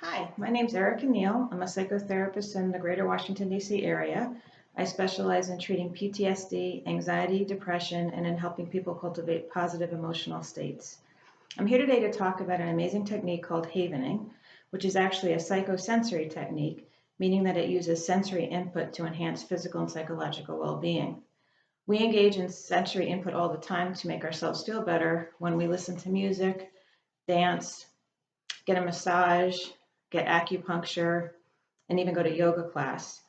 Hi, my name's Erika Neal. I'm a psychotherapist in the greater Washington, D.C. area. I specialize in treating PTSD, anxiety, depression, and in helping people cultivate positive emotional states. I'm here today to talk about an amazing technique called havening, which is actually a psychosensory technique, meaning that it uses sensory input to enhance physical and psychological well-being. We engage in sensory input all the time to make ourselves feel better when we listen to music, dance, get a massage, get acupuncture, and even go to yoga class.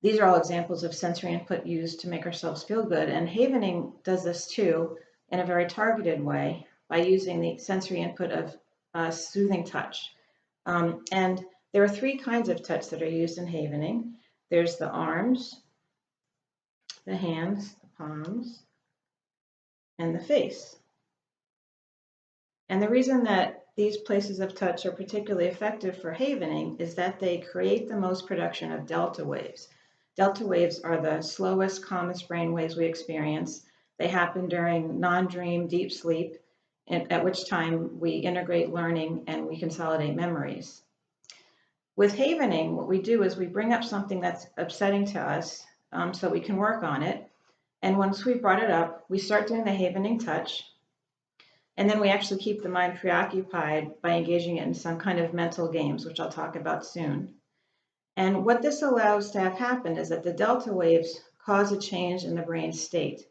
These are all examples of sensory input used to make ourselves feel good. And havening does this too in a very targeted way by using the sensory input of soothing touch. And there are three kinds of touch that are used in havening. There's the arms, the hands, the palms, and the face. And the reason that these places of touch are particularly effective for havening is that they create the most production of delta waves. Delta waves are the slowest, calmest brain waves we experience. They happen during non-dream deep sleep, at which time we integrate learning and we consolidate memories. With havening, what we do is we bring up something that's upsetting to us so we can work on it. And once we've brought it up, we start doing the havening touch. And then we actually keep the mind preoccupied by engaging it in some kind of mental games, which I'll talk about soon. And what this allows to have happen is that the delta waves cause a change in the brain state.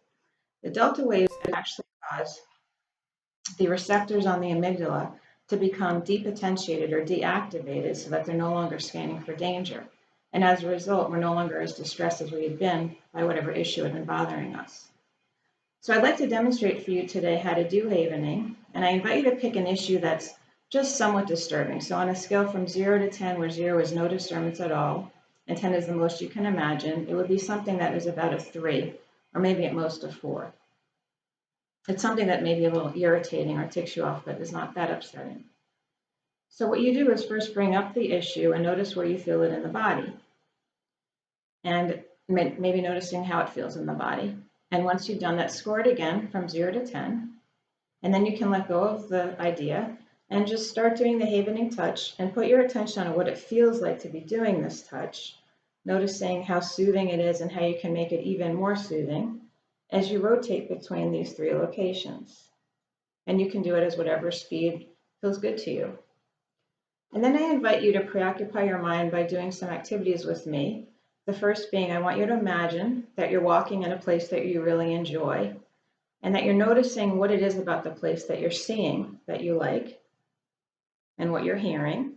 The delta waves actually cause the receptors on the amygdala to become depotentiated or deactivated so that they're no longer scanning for danger. And as a result, we're no longer as distressed as we had been by whatever issue had been bothering us. So I'd like to demonstrate for you today how to do havening, and I invite you to pick an issue that's just somewhat disturbing. So on a scale from 0 to 10, where 0 is no disturbance at all, and 10 is the most you can imagine, it would be something that is about a 3, or maybe at most a 4. It's something that may be a little irritating or ticks you off, but is not that upsetting. So what you do is first bring up the issue and notice where you feel it in the body, and maybe noticing how it feels in the body. And once you've done that, score it again from 0 to 10. And then you can let go of the idea and just start doing the havening touch and put your attention on what it feels like to be doing this touch, noticing how soothing it is and how you can make it even more soothing as you rotate between these three locations. And you can do it as whatever speed feels good to you. And then I invite you to preoccupy your mind by doing some activities with me. The first being, I want you to imagine that you're walking in a place that you really enjoy and that you're noticing what it is about the place that you're seeing that you like and what you're hearing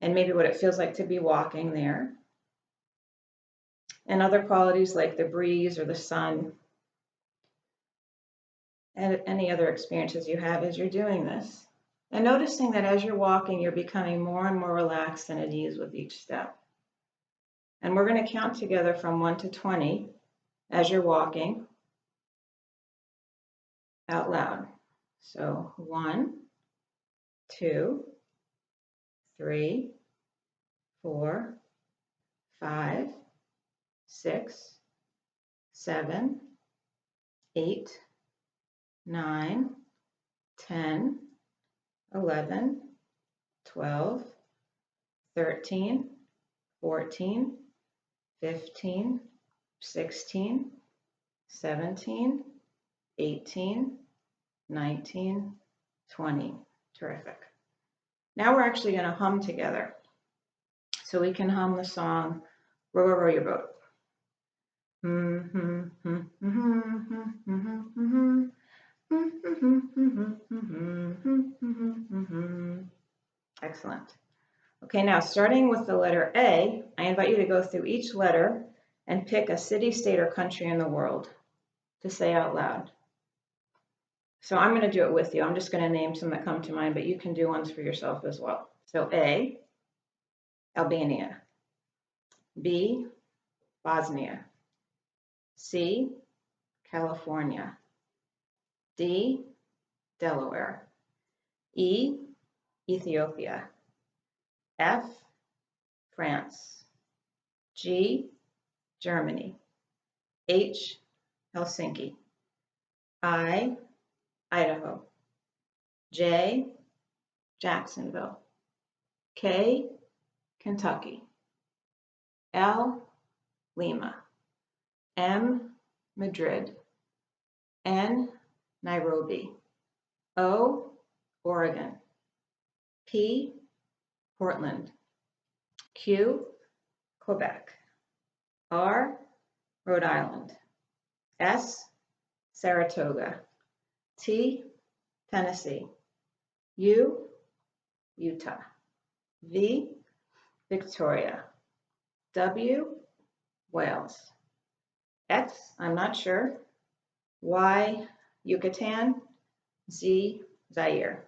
and maybe what it feels like to be walking there and other qualities like the breeze or the sun and any other experiences you have as you're doing this. And noticing that as you're walking, you're becoming more and more relaxed and at ease with each step. And we're going to count together from 1 to 20 as you're walking out loud. So 1, 2, 3, 4, 5, 6, 7, 8, 9, 10, 11, 12, 13, 14, 15, 16, 17, 18, 19, 20. Terrific. Now we're actually going to hum together. So we can hum the song, Row, Row, Row Your Boat. Excellent. Okay, now starting with the letter A, I invite you to go through each letter and pick a city, state, or country in the world to say out loud. So I'm going to do it with you. I'm just going to name some that come to mind, but you can do ones for yourself as well. So A, Albania. B, Bosnia. C, California. D, Delaware. E, Ethiopia. F, France. G, Germany. H, Helsinki. I, Idaho. J, Jacksonville. K, Kentucky. L, Lima. M, Madrid. N, Nairobi. O, Oregon. P, Portland. Q, Quebec. R, Rhode Island. S, Saratoga. T, Tennessee. U, Utah. V, Victoria. W, Wales. X, I'm not sure. Y, Yucatan. Z, Zaire.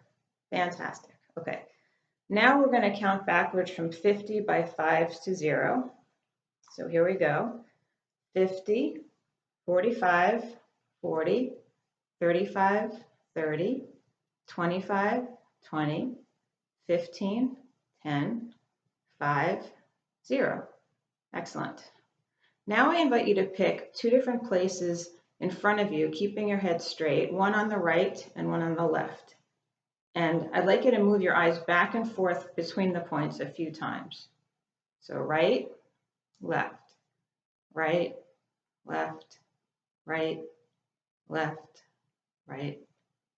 Fantastic. Okay. Now we're going to count backwards from 50 by 5s to 0. So here we go. 50, 45, 40, 35, 30, 25, 20, 15, 10, 5, 0. Excellent. Now I invite you to pick 2 different places in front of you, keeping your head straight, one on the right and one on the left. And I'd like you to move your eyes back and forth between the points a few times. So right, left, right, left, right, left, right,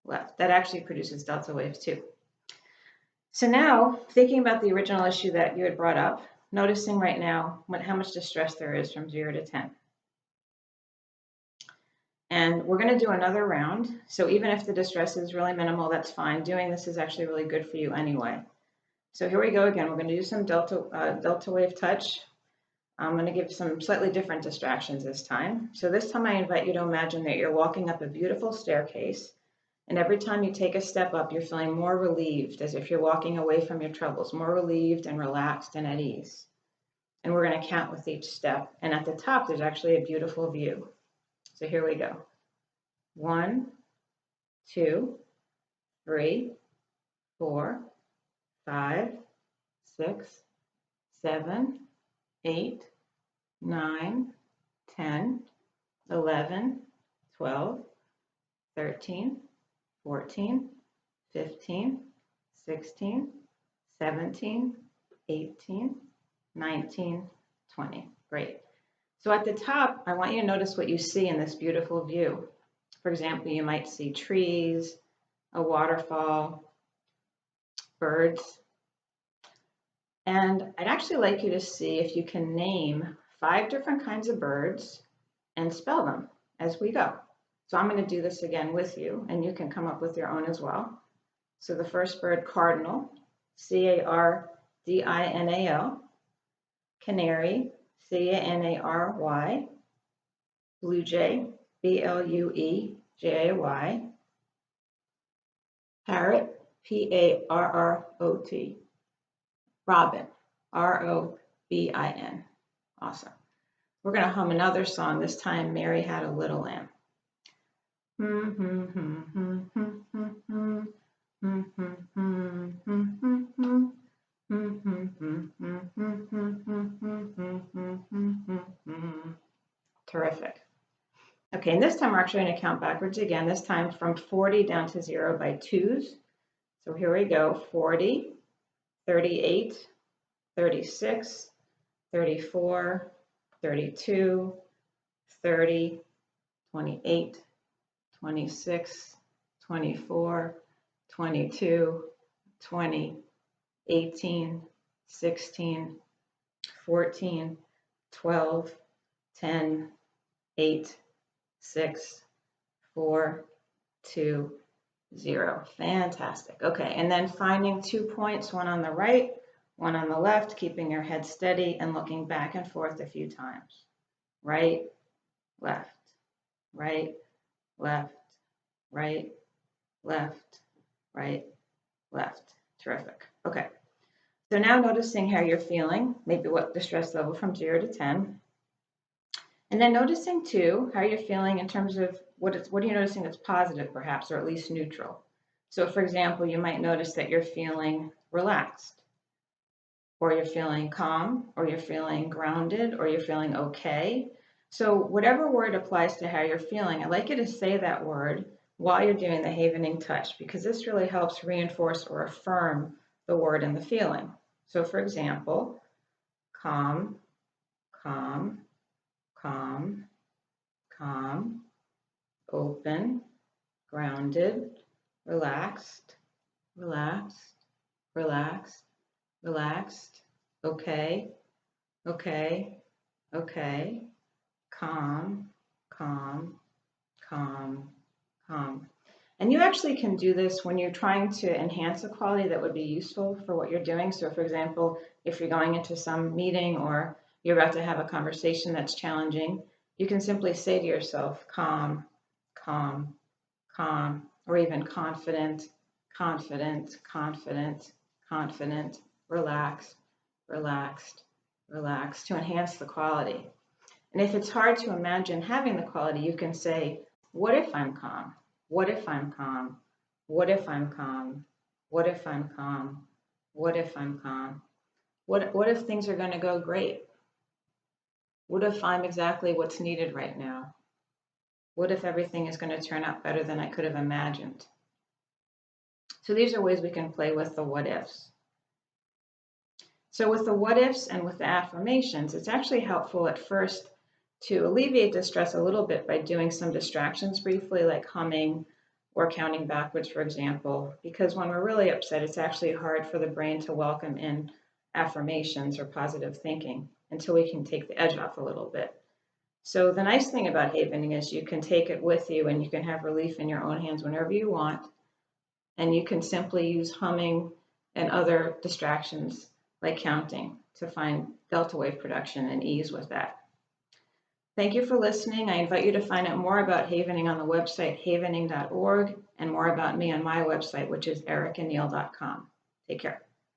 left. That actually produces delta waves too. So now, thinking about the original issue that you had brought up, noticing right now how much distress there is from 0 to 10. And we're going to do another round. So even if the distress is really minimal, that's fine. Doing this is actually really good for you anyway. So here we go again. We're going to do some delta wave touch. I'm going to give some slightly different distractions this time. So this time I invite you to imagine that you're walking up a beautiful staircase. And every time you take a step up, you're feeling more relieved, as if you're walking away from your troubles, more relieved and relaxed and at ease. And we're going to count with each step. And at the top, there's actually a beautiful view. So here we go. 1, 2, 3, 4, 5, 6, 7, 8, 9, 10, 11, 12, 13, 14, 15, 16, 17, 18, 19, 20. Great. So at the top, I want you to notice what you see in this beautiful view. For example, you might see trees, a waterfall, birds. And I'd actually like you to see if you can name 5 different kinds of birds and spell them as we go. So I'm going to do this again with you, and you can come up with your own as well. So the first bird, cardinal, C-A-R-D-I-N-A-L, canary, C-A-N-A-R-Y, blue jay, B-L-U-E-J-A-Y, parrot, P-A-R-R-O-T, robin, R-O-B-I-N. Awesome. We're going to hum another song, this time Mary Had a Little Lamb. Terrific. Okay, and this time we're actually going to count backwards again, this time from 40 down to 0 by 2s. So here we go, 40, 38, 36, 34, 32, 30, 28, 26, 24, 22, 20, 18, 16, 14, 12, 10, 8, 6, 4, 2, 0. Fantastic. Okay, and then finding 2 points, one on the right, one on the left, keeping your head steady and looking back and forth a few times. Right, left, right, left, right, left, right, left. Terrific. Okay. So now noticing how you're feeling, maybe what the stress level from 0 to 10. And then noticing too how you're feeling in terms of what are you noticing that's positive perhaps, or at least neutral. So for example, you might notice that you're feeling relaxed, or you're feeling calm, or you're feeling grounded, or you're feeling okay. So whatever word applies to how you're feeling, I'd like you to say that word while you're doing the havening touch, because this really helps reinforce or affirm the word and the feeling. So for example, calm, calm, calm, calm, open, grounded, relaxed, relaxed, relaxed, relaxed, okay, okay, okay, calm, calm, calm, calm. And you actually can do this when you're trying to enhance a quality that would be useful for what you're doing. So for example, if you're going into some meeting or you're about to have a conversation that's challenging, you can simply say to yourself, calm, calm, calm, or even confident, confident, confident, confident, relaxed, relaxed, relaxed, to enhance the quality. And if it's hard to imagine having the quality, you can say, what if I'm calm? What if I'm calm? What if I'm calm? What if I'm calm? What if I'm calm? What if things are going to go great? What if I'm exactly what's needed right now? What if everything is going to turn out better than I could have imagined? So these are ways we can play with the what ifs. So with the what ifs and with the affirmations, it's actually helpful at first to alleviate the stress a little bit by doing some distractions briefly, like humming or counting backwards, for example, because when we're really upset, it's actually hard for the brain to welcome in affirmations or positive thinking until we can take the edge off a little bit. So the nice thing about havening is you can take it with you and you can have relief in your own hands whenever you want. And you can simply use humming and other distractions like counting to find delta wave production and ease with that. Thank you for listening. I invite you to find out more about havening on the website havening.org and more about me on my website, which is erikaneal.com. Take care.